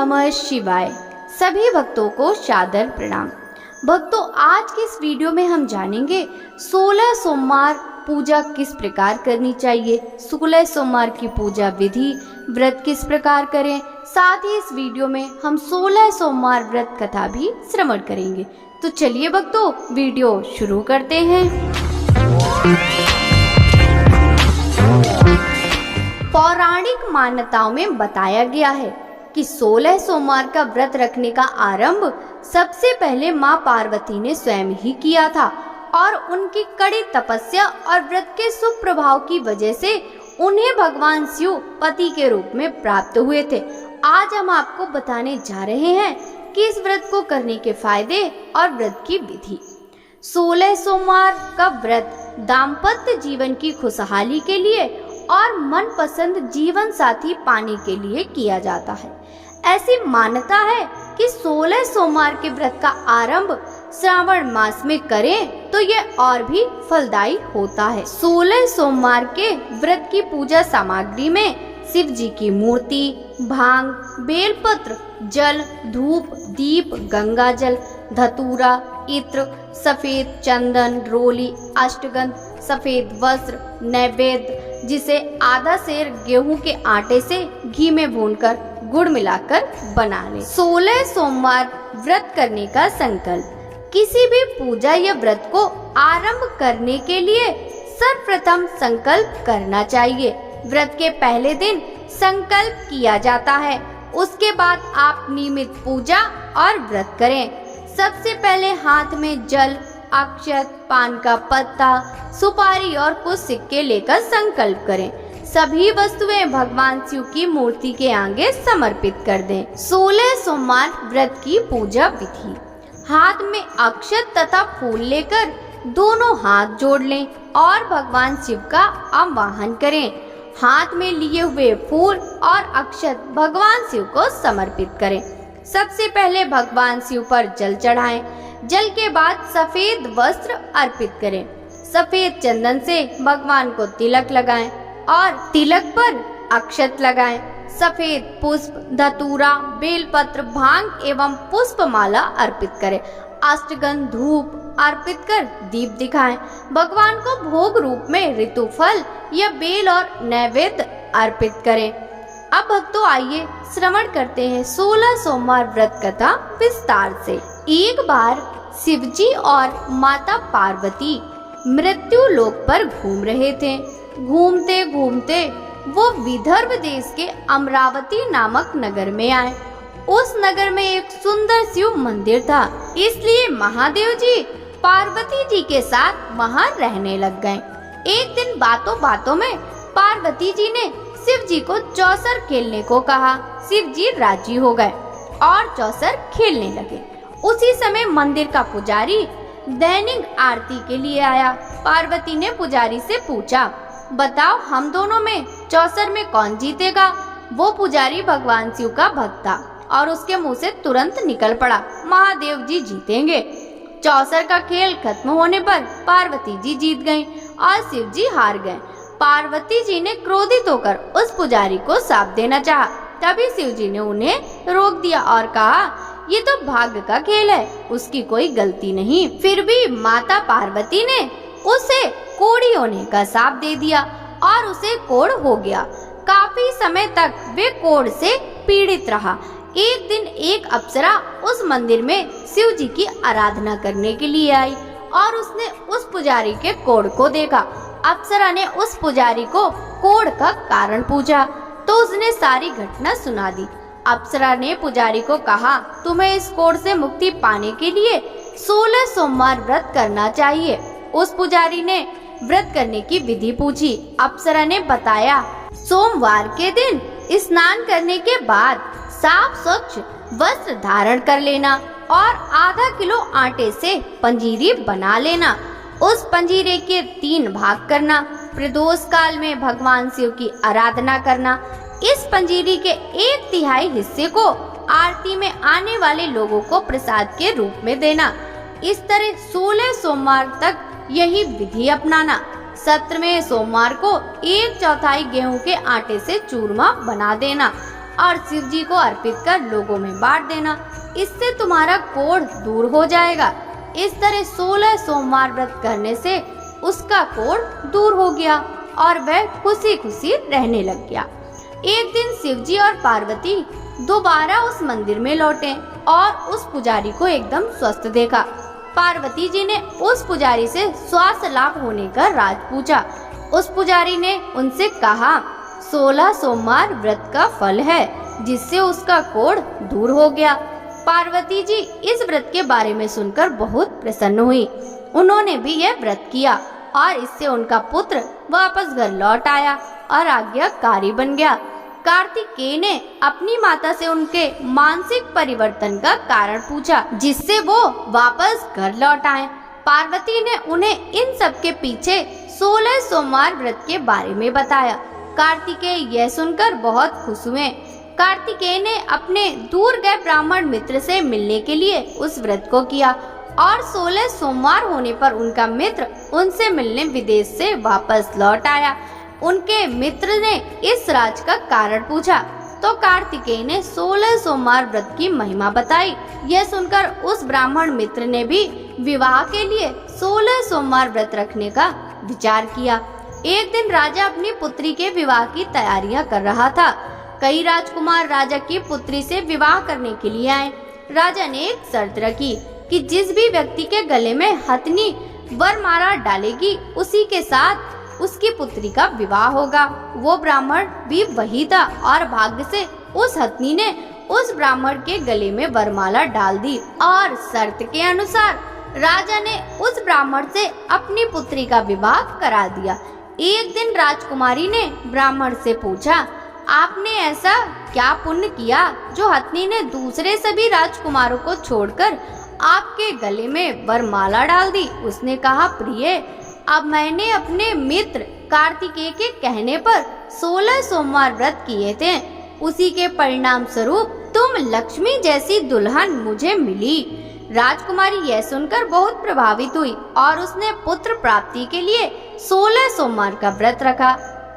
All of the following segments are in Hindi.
नमः शिवाय। सभी भक्तों को सादर प्रणाम। भक्तों, आज के इस वीडियो में हम जानेंगे 16 सोमवार पूजा किस प्रकार करनी चाहिए, 16 सोमवार की पूजा विधि, व्रत किस प्रकार करें। साथ ही इस वीडियो में हम 16 सोमवार व्रत कथा भी श्रवण करेंगे। तो चलिए भक्तों, वीडियो शुरू करते हैं। पौराणिक मान्यताओं में बताया गया है कि 16 सोमवार का व्रत रखने का आरंभ सबसे पहले मां पार्वती ने स्वयं ही किया था और उनकी कड़ी तपस्या और व्रत के शुभ प्रभाव की वजह से उन्हें भगवान शिव पति के रूप में प्राप्त हुए थे। आज हम आपको बताने जा रहे हैं कि इस व्रत को करने के फायदे और व्रत की विधि। 16 सोमवार का व्रत दाम्पत्य जीवन की खुशहाली के लिए और मनपसंद जीवन साथी पाने के लिए किया जाता है। ऐसी मान्यता है कि 16 सोमवार के व्रत का आरंभ श्रावण मास में करें तो यह और भी फलदायी होता है। 16 सोमवार के व्रत की पूजा सामग्री में शिव जी की मूर्ति, भांग, बेलपत्र, जल, धूप, दीप, गंगा जल, धतूरा, इत्र, सफेद चंदन, रोली, अष्टगंध, सफेद वस्त्र, नैवेद्य जिसे आधा सेर गेहूं के आटे से घी में भूनकर गुड़ मिलाकर बना लें। 16 सोमवार व्रत करने का संकल्प। किसी भी पूजा या व्रत को आरंभ करने के लिए सर्वप्रथम संकल्प करना चाहिए। व्रत के पहले दिन संकल्प किया जाता है, उसके बाद आप नियमित पूजा और व्रत करें। सबसे पहले हाथ में जल, अक्षत, पान का पत्ता, सुपारी और कुछ सिक्के लेकर संकल्प करें। सभी वस्तुएं भगवान शिव की मूर्ति के आगे समर्पित कर दें। 16 सोमवार व्रत की पूजा विधि। हाथ में अक्षत तथा फूल लेकर दोनों हाथ जोड़ लें और भगवान शिव का आवाहन करें। हाथ में लिए हुए फूल और अक्षत भगवान शिव को समर्पित करें। सबसे पहले भगवान शिव पर जल चढ़ाएं। जल के बाद सफेद वस्त्र अर्पित करें। सफेद चंदन से भगवान को तिलक लगाएं और तिलक पर अक्षत लगाएं। सफेद पुष्प, धतूरा, बेलपत्र, भांग एवं पुष्पमाला अर्पित करें। अष्टगंध धूप अर्पित कर दीप दिखाएं। भगवान को भोग रूप में ऋतुफल या बेल और नैवेद्य अर्पित करें। अब भक्तों, आइए श्रवण करते हैं 16 सोमवार व्रत कथा विस्तार से। एक बार शिवजी और माता पार्वती मृत्यु लोक पर घूम रहे थे। घूमते घूमते वो विदर्भ देश के अमरावती नामक नगर में आए। उस नगर में एक सुंदर शिव मंदिर था, इसलिए महादेव जी पार्वती जी के साथ वहां रहने लग गए। एक दिन बातों बातों में पार्वती जी ने शिव जी को चौसर खेलने को कहा। शिव जी राजी हो गए और चौसर खेलने लगे। उसी समय मंदिर का पुजारी दैनिक आरती के लिए आया। पार्वती ने पुजारी से पूछा, बताओ हम दोनों में चौसर में कौन जीतेगा। वो पुजारी भगवान शिव का भक्त था और उसके मुंह से तुरंत निकल पड़ा, महादेव जी जीतेंगे। चौसर का खेल खत्म होने पर पार्वती जी जीत गयी और शिव जी हार गए। पार्वती जी ने क्रोधित होकर उस पुजारी को शाप देना चाहा। तभी शिव जी ने उन्हें रोक दिया और कहा, ये तो भाग्य का खेल है, उसकी कोई गलती नहीं। फिर भी माता पार्वती ने उसे कोढ़ी होने का शाप दे दिया और उसे कोढ़ हो गया। काफी समय तक वे कोढ़ से पीड़ित रहा। एक दिन एक अप्सरा उस मंदिर में शिव जी की आराधना करने के लिए आई और उसने उस पुजारी के कोढ़ को देखा। अप्सरा ने उस पुजारी को कोढ़ का कारण पूछा तो उसने सारी घटना सुना दी। अप्सरा ने पुजारी को कहा, तुम्हें इस कोढ़ से मुक्ति पाने के लिए 16 सोमवार व्रत करना चाहिए। उस पुजारी ने व्रत करने की विधि पूछी। अप्सरा ने बताया, सोमवार के दिन स्नान करने के बाद साफ स्वच्छ वस्त्र धारण कर लेना और आधा किलो आटे से पंजीरी बना लेना। उस पंजीरे के 3 भाग करना। प्रदोष काल में भगवान शिव की आराधना करना। इस पंजीरी के 1/3 हिस्से को आरती में आने वाले लोगों को प्रसाद के रूप में देना। इस तरह 16 सोमवार तक यही विधि अपनाना। 17वें सोमवार को 1/4 गेहूं के आटे से चूरमा बना देना और शिव जी को अर्पित कर लोगों में बांट देना, इससे तुम्हारा कोढ़ दूर हो जाएगा। इस तरह 16 सोमवार व्रत करने से उसका कोढ़ दूर हो गया और वह खुशी खुशी रहने लग गया। एक दिन शिव जी और पार्वती दोबारा उस मंदिर में लौटे और उस पुजारी को एकदम स्वस्थ देखा। पार्वती जी ने उस पुजारी से स्वास्थ्य लाभ होने का राज पूछा। उस पुजारी ने उनसे कहा, 16 सोमवार व्रत का फल है जिससे उसका कोढ़ दूर हो गया। पार्वती जी इस व्रत के बारे में सुनकर बहुत प्रसन्न हुई। उन्होंने भी यह व्रत किया और इससे उनका पुत्र वापस घर लौट आया और आज्ञाकारी बन गया। कार्तिकेय ने अपनी माता से उनके मानसिक परिवर्तन का कारण पूछा जिससे वो वापस घर लौट आए। पार्वती ने उन्हें इन सब के पीछे 16 सोमवार व्रत के बारे में बताया। कार्तिकेय यह सुनकर बहुत खुश हुए। कार्तिकेय ने अपने दूर गए ब्राह्मण मित्र से मिलने के लिए उस व्रत को किया और 16 सोमवार होने पर उनका मित्र उनसे मिलने विदेश से वापस लौट आया। उनके मित्र ने इस राज का कारण पूछा तो कार्तिकेय ने 16 सोमवार व्रत की महिमा बताई। यह सुनकर उस ब्राह्मण मित्र ने भी विवाह के लिए 16 सोमवार व्रत रखने का विचार किया। एक दिन राजा अपनी पुत्री के विवाह की तैयारियां कर रहा था। कई राजकुमार राजा की पुत्री से विवाह करने के लिए आए। राजा ने एक शर्त रखी कि जिस भी व्यक्ति के गले में हथनी वरमाला डालेगी उसी के साथ उसकी पुत्री का विवाह होगा। वो ब्राह्मण भी वही था और भाग्य से उस हथनी ने उस ब्राह्मण के गले में वरमाला डाल दी और शर्त के अनुसार राजा ने उस ब्राह्मण से अपनी पुत्री का विवाह करा दिया। एक दिन राजकुमारी ने ब्राह्मण से पूछा, आपने ऐसा क्या पुण्य किया जो हथनी ने दूसरे सभी राजकुमारों को छोड़कर आपके गले में वरमाला डाल दी? उसने कहा, प्रिय, अब मैंने अपने मित्र कार्तिकेय के कहने पर 16 सोमवार व्रत किए थे। उसी के परिणाम स्वरूप तुम लक्ष्मी जैसी दुल्हन मुझे मिली। राजकुमारी यह सुनकर बहुत प्रभावित हुई और उसने पुत्र प्राप्ति के लिए 16 सोमवार का व्रत रखा।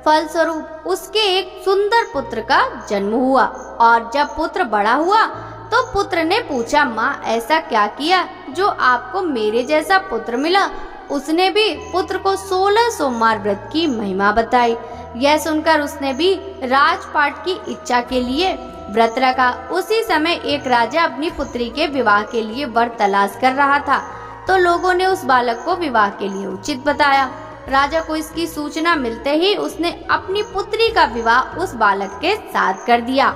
फलस्वरूप उसके एक सुंदर पुत्र का जन्म हुआ और जब पुत्र बड़ा हुआ तो पुत्र ने पूछा, माँ ऐसा क्या किया जो आपको मेरे जैसा पुत्र मिला? उसने भी पुत्र को 16 सोमवार व्रत की महिमा बताई। यह सुनकर उसने भी राजपाट की इच्छा के लिए व्रत रखा। उसी समय एक राजा अपनी पुत्री के विवाह के लिए वर तलाश कर रहा था तो लोगों ने उस बालक को विवाह के लिए उचित बताया। राजा को इसकी सूचना मिलते ही उसने अपनी पुत्री का विवाह उस बालक के साथ कर दिया।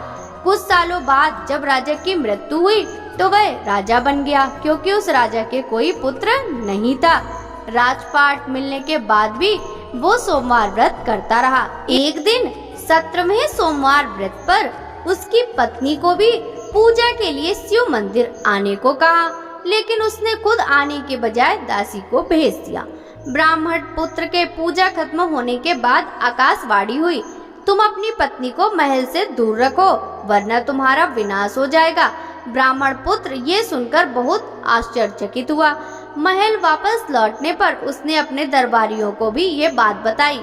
कुछ सालों बाद जब राजा की मृत्यु हुई तो वह राजा बन गया क्योंकि उस राजा के कोई पुत्र नहीं था। राजपाट मिलने के बाद भी वो सोमवार व्रत करता रहा। एक दिन 17वें सोमवार व्रत पर उसकी पत्नी को भी पूजा के लिए शिव मंदिर आने को कहा, लेकिन उसने खुद आने के बजाय दासी को भेज दिया। ब्राह्मण पुत्र के पूजा खत्म होने के बाद आकाशवाणी हुई, तुम अपनी पत्नी को महल से दूर रखो वरना तुम्हारा विनाश हो जाएगा। ब्राह्मण पुत्र ये सुनकर बहुत आश्चर्यचकित हुआ। महल वापस लौटने पर उसने अपने दरबारियों को भी ये बात बताई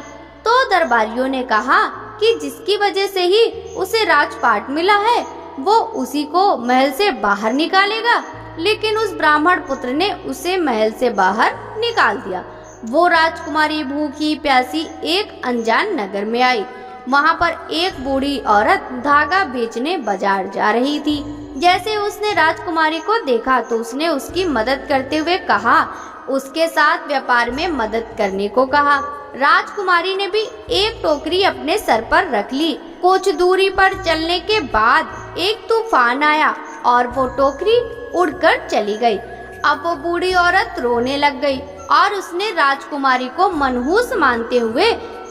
तो दरबारियों ने कहा कि जिसकी वजह से ही उसे राजपाट मिला है वो उसी को महल से बाहर निकालेगा, लेकिन उस ब्राह्मण पुत्र ने उसे महल से बाहर निकाल दिया। वो राजकुमारी भूखी प्यासी एक अनजान नगर में आई। वहाँ पर एक बूढ़ी औरत धागा बेचने बाजार जा रही थी। जैसे उसने राजकुमारी को देखा तो उसने उसकी मदद करते हुए कहा, उसके साथ व्यापार में मदद करने को कहा। राजकुमारी ने भी एक टोकरी अपने सर पर रख ली। कुछ दूरी पर चलने के बाद एक तूफान आया और वो टोकरी उड़कर चली गई। अब वो बूढ़ी औरत रोने लग गई और उसने राजकुमारी को मनहूस मानते हुए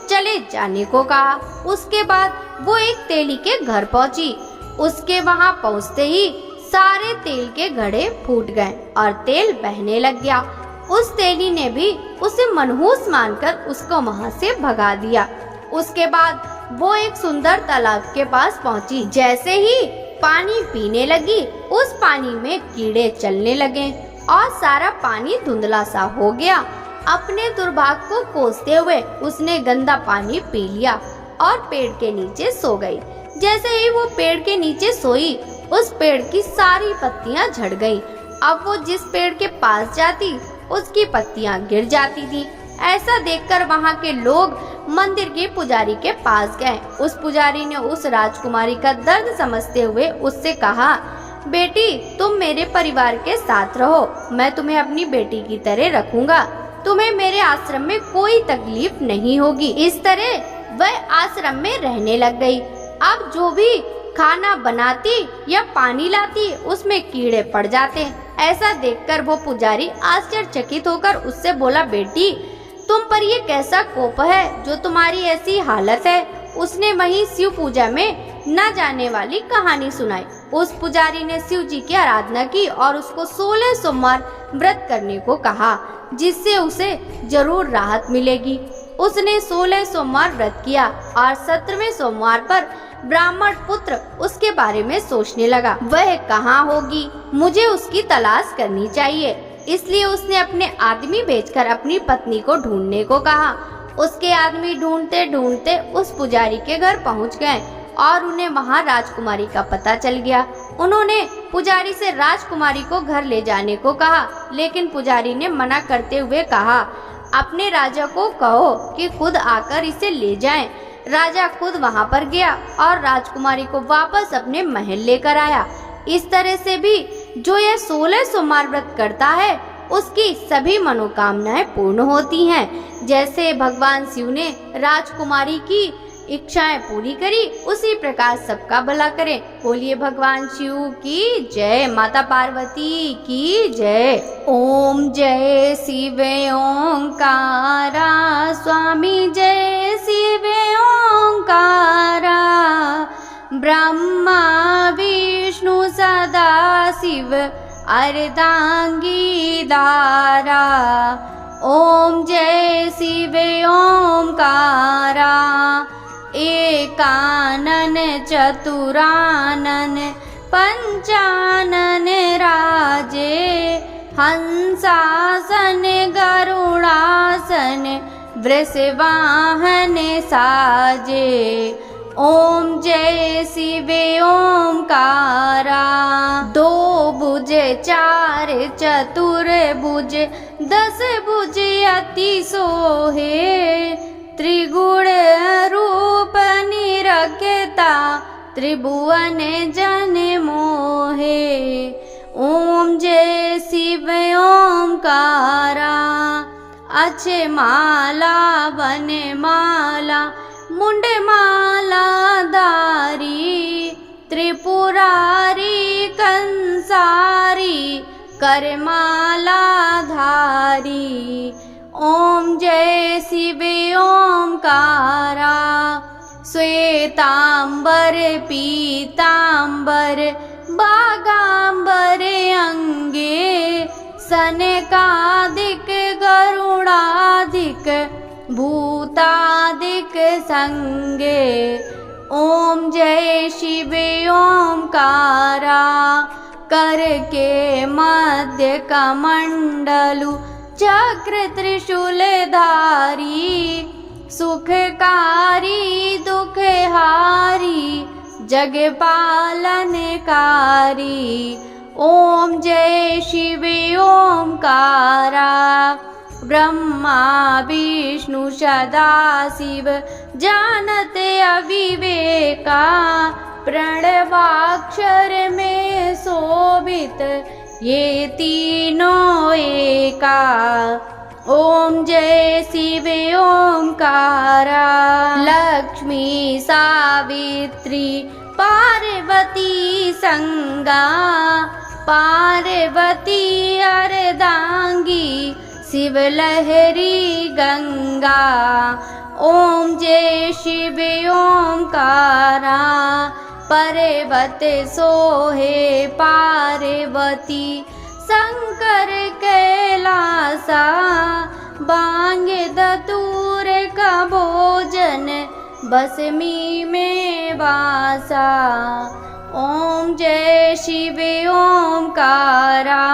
चले जाने को कहा। उसके बाद वो एक तेली के घर पहुंची। उसके वहां पहुंचते ही सारे तेल के घड़े फूट गए और तेल बहने लग गया। उस तेली ने भी उसे मनहूस मानकर उसको वहां से भगा दिया। उसके बाद वो एक सुंदर तालाब के पास पहुंची। जैसे ही पानी पीने लगी उस पानी में कीड़े चलने लगे और सारा पानी धुंधला सा हो गया। अपने दुर्भाग्य को कोसते हुए उसने गंदा पानी पी लिया और पेड़ के नीचे सो गई। जैसे ही वो पेड़ के नीचे सोई, उस पेड़ की सारी पत्तियां झड़ गईं। अब वो जिस पेड़ के पास जाती, उसकी पत्तियां गिर जाती थी। ऐसा देखकर वहाँ के लोग मंदिर के पुजारी के पास गए। उस पुजारी ने उस राजकुमारी का दर्द समझते हुए उससे कहा, बेटी, तुम मेरे परिवार के साथ रहो, मैं तुम्हें अपनी बेटी की तरह रखूंगा, तुम्हें मेरे आश्रम में कोई तकलीफ नहीं होगी। इस तरह वह आश्रम में रहने लग गई। अब जो भी खाना बनाती या पानी लाती, उसमें कीड़े पड़ जाते। ऐसा देखकर वो पुजारी आश्चर्यचकित होकर उससे बोला, बेटी, तुम पर ये कैसा कोप है जो तुम्हारी ऐसी हालत है। उसने वहीं शिव पूजा में न जाने वाली कहानी सुनाई। उस पुजारी ने शिव जी की आराधना की और उसको 16 सोमवार व्रत करने को कहा, जिससे उसे जरूर राहत मिलेगी। उसने 16 सोमवार व्रत किया और 17वें सोमवार पर ब्राह्मण पुत्र उसके बारे में सोचने लगा, वह कहाँ होगी, मुझे उसकी तलाश करनी चाहिए। इसलिए उसने अपने आदमी भेजकर अपनी पत्नी को ढूंढने को कहा। उसके आदमी ढूंढते ढूंढते उस पुजारी के घर पहुंच गए और उन्हें वहां राजकुमारी का पता चल गया। उन्होंने पुजारी से राजकुमारी को घर ले जाने को कहा, लेकिन पुजारी ने मना करते हुए कहा, अपने राजा को कहो कि खुद आकर इसे ले जाएं। राजा खुद वहां पर गया और राजकुमारी को वापस अपने महल लेकर आया। इस तरह से भी जो यह 16 सोमवार व्रत करता है, उसकी सभी मनोकामनाएं पूर्ण होती हैं। जैसे भगवान शिव ने राजकुमारी की इच्छाएं पूरी करी, उसी प्रकार सबका भला करें। बोलिए भगवान शिव की जय, माता पार्वती की जय। ओम जय शिव ओंकारा, स्वामी जय शिव ओंकारा, ब्रह्मा विष्णु सदा शिव अर्धांगी दारा। ओम जय शिव ओंकारा, एकानन चतुरानन पंचानन राजे, हंसासन गरुड़ासन वृषवाहन साजे। ओम जय शिव ओंकारा, दो भुज चार चतुर भुज, 10 भुज अति सोहे, त्रिगुण रूप निरखता, त्रिभुवन जन मोहे। ओम जय शिव ओंकारा, अच्छे माला वन माला, मुंड माला धारी, त्रिपुरारी कंसारी, करमाला धारी। ओम जय शिव ओंकारा, श्वेतांबर पीतांबर बागांबर अंगे, सनकादिक गरुड़ादिक भूतादिक संगे। ओम जय शिव ओंकारा, कर के मध्य कमंडलु चक्र त्रिशूल धारी, सुखकारी दुखहारी जग पालनकारी। ओम जय शिव ओंकारा, ब्रह्मा विष्णु सदा शिव जानत अविवेका, प्रणवाक्षर में शोभित ये तीनों एका। ओम जय शिव ओंकारा, लक्ष्मी सावित्री पार्वती संगा, पार्वती अर्धांगी शिव लहरी गंगा। ओम जय शिव ओंकारा, पर्वत सोहे पार्वती, शंकर कैलासा, बांग दतूर का भोजन बसमी में वासा। ओम जय शिव ओंकारा,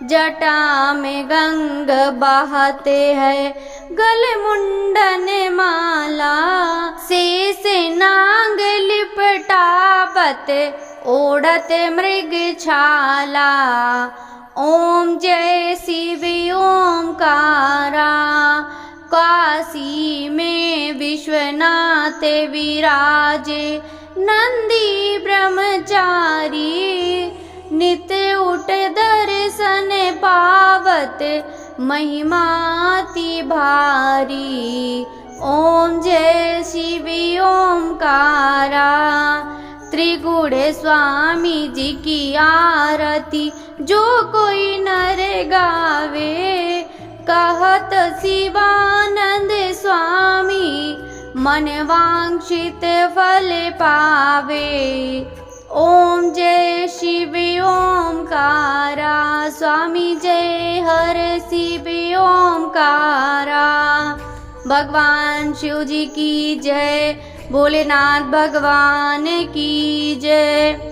जटा में गंग बहते हैं गले मुंडन माला, शेष नांग लिपटावत ओढ़त मृग छाला। ओम जय शिव ओमकारा, काशी में विश्वनाथ विराजे। नंदी ब्रह्मचारी नित्य उठ दर्शन पावत, महिमाति भारी। ओम जय शिव ओमकारा, त्रिगुण स्वामी जी की आरती जो कोई नर गावे। कहत शिवानंद स्वामी मन वांछित फल पावे। ओम जय शिव ओमकारा, स्वामी जय हर शिव ओमकारा। भगवान शिव जी की जय, भोलेनाथ भगवान की जय।